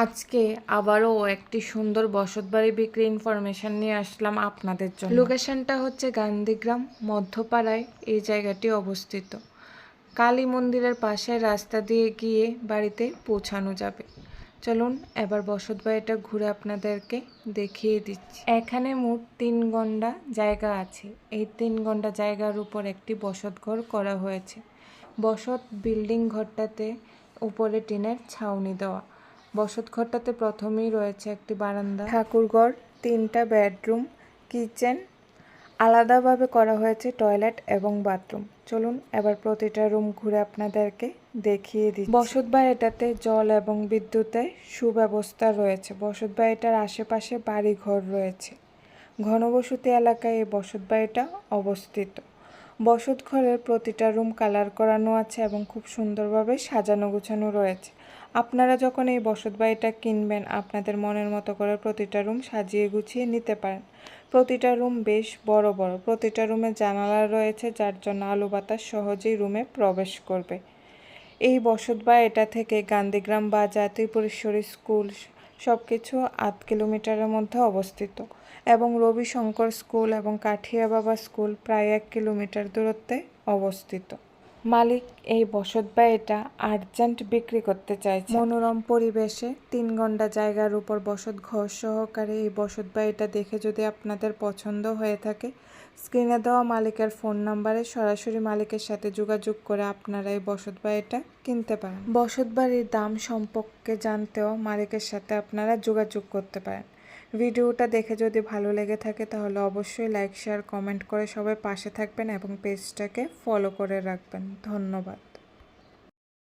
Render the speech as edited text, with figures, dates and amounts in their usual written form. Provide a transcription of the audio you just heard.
আজকে আবারও একটি সুন্দর বসতবাড়ি বিক্রি ইনফরমেশন নিয়ে আসলাম আপনাদের জন্য। লোকেশনটা হচ্ছে গান্ধীগ্রাম মধ্যপাড়ায় এই জায়গাটি অবস্থিত। কালী মন্দিরের পাশে রাস্তা দিয়ে গিয়ে বাড়িতে পৌঁছানো যাবে। চলুন এবার বসতবাড়িটা ঘুরে আপনাদেরকে দেখিয়ে দিচ্ছি। এখানে মোট 3 গন্ডা জায়গা আছে। এই 3 গন্ডা জায়গার উপর একটি বসতঘর করা হয়েছে। বসত বিল্ডিং ঘরটাতে উপরে টিনের ছাউনি দেওয়া। বসত ঘরটাতে প্রথমেই রয়েছে একটি বারান্দা, ঠাকুরঘর, 3টা বেডরুম, কিচেন, আলাদাভাবে করা হয়েছে টয়লেট এবং বাথরুম। চলুন এবার প্রতিটা রুম ঘুরে আপনাদেরকে দেখিয়ে দিই। বসত বাড়িটাতে জল এবং বিদ্যুতের সুব্যবস্থা রয়েছে। বসত বাড়িটার আশেপাশে বাড়িঘর রয়েছে। ঘনবসতি এলাকায় এই বসত বাড়িটা অবস্থিত। বসত ঘরের প্রতিটা রুম কালার করানো আছে এবং খুব সুন্দরভাবে সাজানো গোছানো রয়েছে। আপনারা যখন এই বসত বাড়িটা কিনবেন আপনাদের মনের মতো করে প্রতিটা রুম সাজিয়ে গুছিয়ে নিতে পারেন। প্রতিটা রুম বেশ বড় বড়। প্রতিটা রুমে জানালা রয়েছে যার জন্য আলো বাতাস সহজেই রুমে প্রবেশ করবে। এই বসত বাড়িটা থেকে গান্ধীগ্রাম বাজার, ত্রিপুরেশ্বরী স্কুল সব কিছু 8 কিলোমিটারের মধ্যে অবস্থিত এবং রবিশঙ্কর স্কুল এবং কাঠিয়া বাবা স্কুল প্রায় 1 কিলোমিটার দূরত্বে অবস্থিত। মালিক এই বসত বাড়িটা আর্জেন্ট বিক্রি করতে চাইছে। মনোরম পরিবেশে 3 ঘন্টা জায়গার উপর বসত ঘর সহকারে এই বসত বাড়িটা দেখে যদি আপনাদের পছন্দ হয়ে থাকে, স্ক্রিনে দেওয়া মালিকের ফোন নাম্বারে সরাসরি মালিকের সাথে যোগাযোগ করে আপনারা এই বসত বাড়িটা কিনতে পারেন। বসত বাড়ির দাম সম্পর্কে জানতেও মালিকের সাথে আপনারা যোগাযোগ করতে পারেন। ভিডিওটা দেখে যদি ভালো লেগে থাকে তাহলে অবশ্যই লাইক, শেয়ার, কমেন্ট করে সবাই পাশে থাকবেন এবং পেজটাকে ফলো করে রাখবেন। ধন্যবাদ।